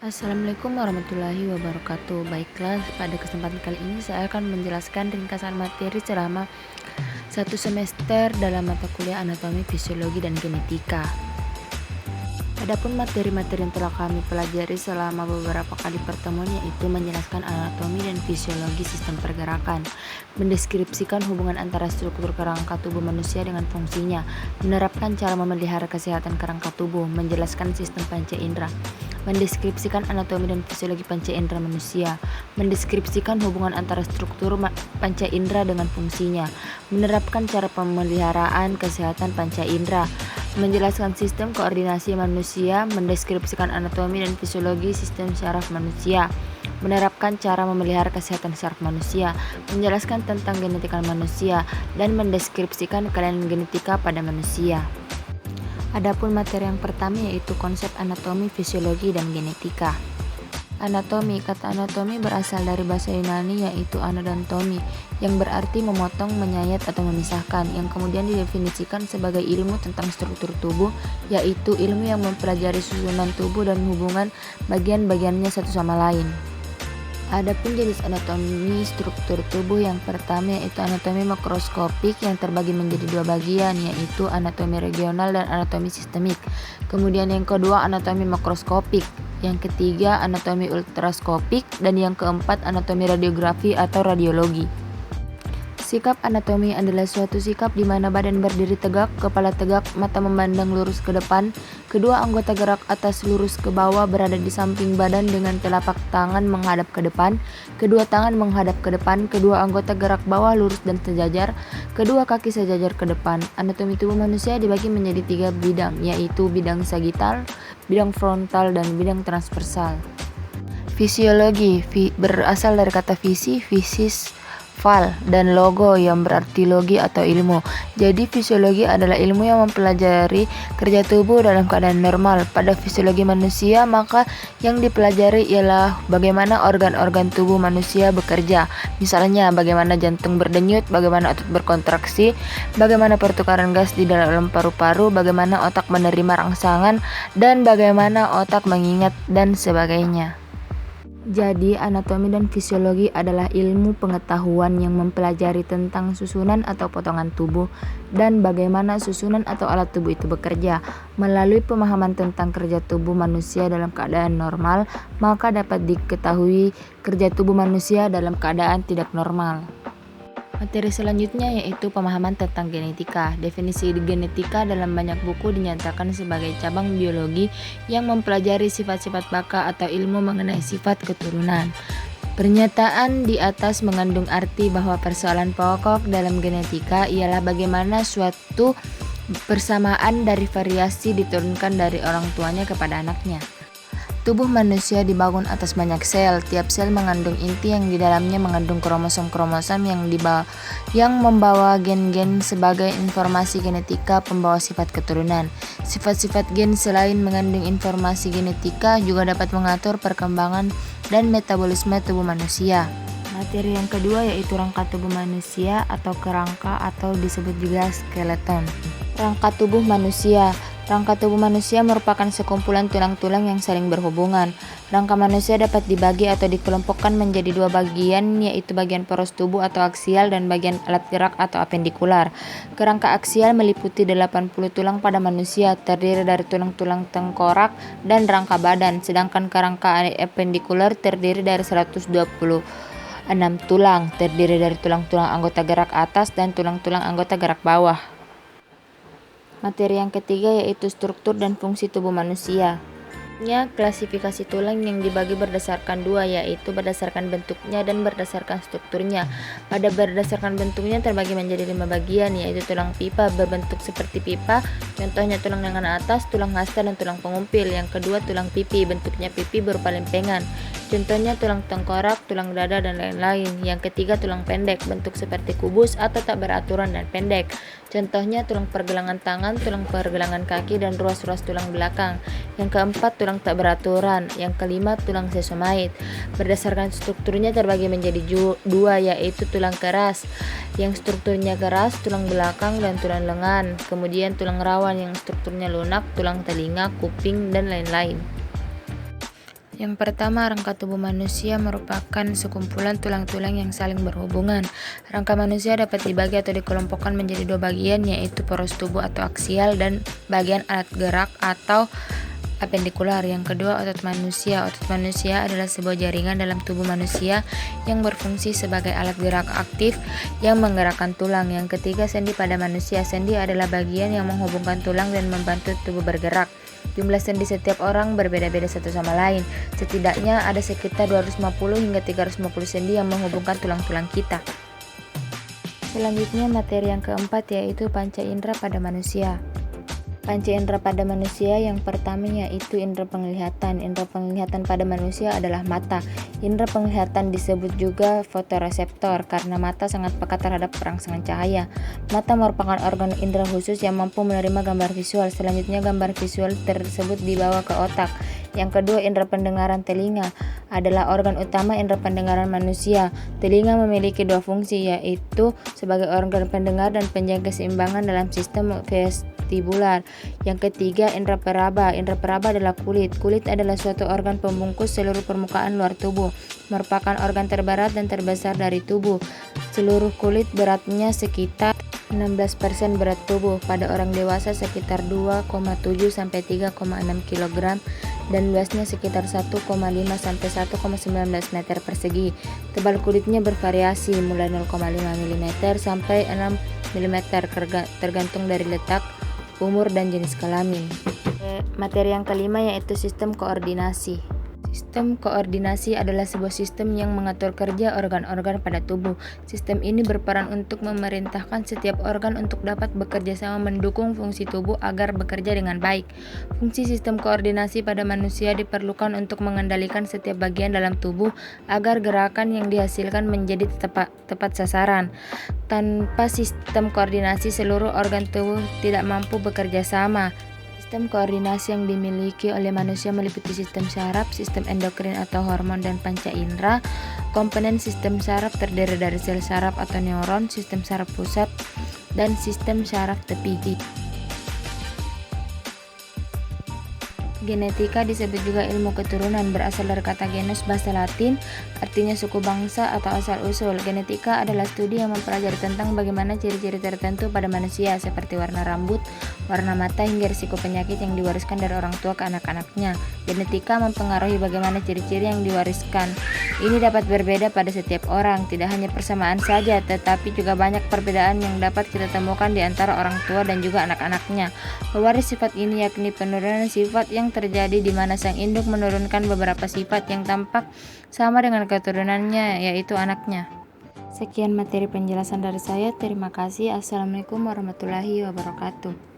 Assalamualaikum warahmatullahi wabarakatuh. Baiklah, pada kesempatan kali ini saya akan menjelaskan ringkasan materi selama satu semester dalam mata kuliah anatomi, fisiologi, dan genetika. Adapun materi-materi yang telah kami pelajari selama beberapa kali pertemuan yaitu menjelaskan anatomi dan fisiologi sistem pergerakan, mendeskripsikan hubungan antara struktur kerangka tubuh manusia dengan fungsinya, menerapkan cara memelihara kesehatan kerangka tubuh, menjelaskan sistem panca indera, mendeskripsikan anatomi dan fisiologi panca indera manusia, mendeskripsikan hubungan antara struktur panca indera dengan fungsinya, menerapkan cara pemeliharaan kesehatan panca indera, menjelaskan sistem koordinasi manusia, mendeskripsikan anatomi dan fisiologi sistem syaraf manusia, menerapkan cara memelihara kesehatan syaraf manusia, menjelaskan tentang genetika manusia, dan mendeskripsikan kelainan genetika pada manusia. Adapun materi yang pertama yaitu konsep anatomi, fisiologi, dan genetika. Anatomi. Kata anatomi berasal dari bahasa Yunani yaitu anadantomi, yang berarti memotong, menyayat, atau memisahkan, yang kemudian didefinisikan sebagai ilmu tentang struktur tubuh, yaitu ilmu yang mempelajari susunan tubuh dan hubungan bagian-bagiannya satu sama lain. Adapun jenis anatomi struktur tubuh yang pertama yaitu anatomi makroskopik yang terbagi menjadi dua bagian yaitu anatomi regional dan anatomi sistemik. Kemudian yang kedua anatomi makroskopik, yang ketiga anatomi ultraskopik, dan yang keempat anatomi radiografi atau radiologi. Sikap anatomi adalah suatu sikap di mana badan berdiri tegak, kepala tegak, mata memandang lurus ke depan, kedua anggota gerak atas lurus ke bawah berada di samping badan dengan telapak tangan menghadap ke depan, kedua tangan menghadap ke depan, kedua anggota gerak bawah lurus dan sejajar, kedua kaki sejajar ke depan. Anatomi tubuh manusia dibagi menjadi tiga bidang, yaitu bidang sagital, bidang frontal, dan bidang transversal. Fisiologi berasal dari kata fisis, fal, dan logo yang berarti logi atau ilmu. Jadi fisiologi adalah ilmu yang mempelajari kerja tubuh dalam keadaan normal. Pada fisiologi manusia, maka yang dipelajari ialah bagaimana organ-organ tubuh manusia bekerja. Misalnya bagaimana jantung berdenyut, bagaimana otot berkontraksi, bagaimana pertukaran gas di dalam paru-paru, bagaimana otak menerima rangsangan, dan bagaimana otak mengingat, dan sebagainya. Jadi, anatomi dan fisiologi adalah ilmu pengetahuan yang mempelajari tentang susunan atau potongan tubuh dan bagaimana susunan atau alat tubuh itu bekerja. Melalui pemahaman tentang kerja tubuh manusia dalam keadaan normal, maka dapat diketahui kerja tubuh manusia dalam keadaan tidak normal. Materi selanjutnya yaitu pemahaman tentang genetika. Definisi genetika dalam banyak buku dinyatakan sebagai cabang biologi yang mempelajari sifat-sifat baka atau ilmu mengenai sifat keturunan. Pernyataan di atas mengandung arti bahwa persoalan pokok dalam genetika ialah bagaimana suatu persamaan dari variasi diturunkan dari orang tuanya kepada anaknya. Tubuh manusia dibangun atas banyak sel. Tiap sel mengandung inti yang di dalamnya mengandung kromosom-kromosom yang membawa gen-gen sebagai informasi genetika pembawa sifat keturunan. Sifat-sifat gen selain mengandung informasi genetika juga dapat mengatur perkembangan dan metabolisme tubuh manusia. Materi yang kedua yaitu rangka tubuh manusia atau kerangka atau disebut juga skeleton. Rangka tubuh manusia. Rangka tubuh manusia merupakan sekumpulan tulang-tulang yang saling berhubungan. Rangka manusia dapat dibagi atau dikelompokkan menjadi dua bagian, yaitu bagian poros tubuh atau aksial dan bagian alat gerak atau apendikular. Kerangka aksial meliputi 80 tulang pada manusia, terdiri dari tulang-tulang tengkorak dan rangka badan, sedangkan kerangka apendikular terdiri dari 126 tulang, terdiri dari tulang-tulang anggota gerak atas dan tulang-tulang anggota gerak bawah. Materi yang ketiga yaitu struktur dan fungsi tubuh manusia. Klasifikasi tulang yang dibagi berdasarkan dua, yaitu berdasarkan bentuknya dan berdasarkan strukturnya. Pada berdasarkan bentuknya terbagi menjadi 5 bagian, yaitu tulang pipa berbentuk seperti pipa, contohnya tulang lengan atas, tulang hasta, dan tulang pengumpil. Yang kedua tulang pipi, bentuknya pipi berupa lempengan, contohnya tulang tengkorak, tulang dada, dan lain-lain. Yang ketiga tulang pendek, bentuk seperti kubus atau tak beraturan dan pendek, contohnya tulang pergelangan tangan, tulang pergelangan kaki, dan ruas-ruas tulang belakang. Yang keempat tulang tak beraturan. Yang kelima tulang sesamoid. Berdasarkan strukturnya terbagi menjadi dua, yaitu tulang keras yang strukturnya keras, tulang belakang, dan tulang lengan. Kemudian tulang rawan yang strukturnya lunak, tulang telinga, kuping, dan lain-lain. Yang pertama, rangka tubuh manusia merupakan sekumpulan tulang-tulang yang saling berhubungan. Rangka manusia dapat dibagi atau dikelompokkan menjadi dua bagian, yaitu poros tubuh atau aksial dan bagian alat gerak atau apendikular. Yang kedua, otot manusia. Otot manusia adalah sebuah jaringan dalam tubuh manusia yang berfungsi sebagai alat gerak aktif yang menggerakkan tulang. Yang ketiga, sendi pada manusia. Sendi adalah bagian yang menghubungkan tulang dan membantu tubuh bergerak. Jumlah sendi setiap orang berbeda-beda satu sama lain. Setidaknya ada sekitar 250 hingga 350 sendi yang menghubungkan tulang-tulang kita. Selanjutnya, materi yang keempat yaitu panca indera pada manusia. Panca indera pada manusia yang pertama yaitu indera penglihatan. Indera penglihatan pada manusia adalah mata. Indera penglihatan disebut juga fotoreseptor karena mata sangat peka terhadap perangsangan cahaya. Mata merupakan organ indera khusus yang mampu menerima gambar visual. Selanjutnya, gambar visual tersebut dibawa ke otak. Yang kedua, indera pendengaran. Telinga adalah organ utama indera pendengaran manusia. Telinga memiliki dua fungsi, yaitu sebagai organ pendengar dan penjaga keseimbangan dalam sistem vestibular. Yang ketiga, indera peraba. Indera peraba adalah kulit. Kulit adalah suatu organ pembungkus seluruh permukaan luar tubuh. Merupakan organ terberat dan terbesar dari tubuh. Seluruh kulit beratnya sekitar 16% berat tubuh. Pada orang dewasa sekitar 2,7 sampai 3,6 kg dan luasnya sekitar 1,5 sampai 1,19 meter persegi. Tebal kulitnya bervariasi mulai 0,5 mm sampai 6 mm tergantung dari letak, umur, dan jenis kelamin. Materi yang kelima yaitu sistem koordinasi. Sistem koordinasi adalah sebuah sistem yang mengatur kerja organ-organ pada tubuh. Sistem ini berperan untuk memerintahkan setiap organ untuk dapat bekerja sama mendukung fungsi tubuh agar bekerja dengan baik. Fungsi sistem koordinasi pada manusia diperlukan untuk mengendalikan setiap bagian dalam tubuh agar gerakan yang dihasilkan menjadi tepat sasaran. Tanpa sistem koordinasi, seluruh organ tubuh tidak mampu bekerja sama. Sistem koordinasi yang dimiliki oleh manusia meliputi sistem saraf, sistem endokrin atau hormon, dan panca indera. Komponen sistem saraf terdiri dari sel saraf atau neuron, sistem saraf pusat, dan sistem saraf tepi. Genetika disebut juga ilmu keturunan, berasal dari kata genus bahasa Latin, artinya suku bangsa atau asal-usul. Genetika adalah studi yang mempelajari tentang bagaimana ciri-ciri tertentu pada manusia, seperti warna rambut, warna mata, hingga risiko penyakit yang diwariskan dari orang tua ke anak-anaknya. Genetika mempengaruhi bagaimana ciri-ciri yang diwariskan. Ini dapat berbeda pada setiap orang, tidak hanya persamaan saja, tetapi juga banyak perbedaan yang dapat kita temukan di antara orang tua dan juga anak-anaknya. Pewaris sifat ini yakni penurunan sifat yang terjadi di mana sang induk menurunkan beberapa sifat yang tampak sama dengan keturunannya, yaitu anaknya. Sekian materi penjelasan dari saya. Terima kasih. Assalamualaikum warahmatullahi wabarakatuh.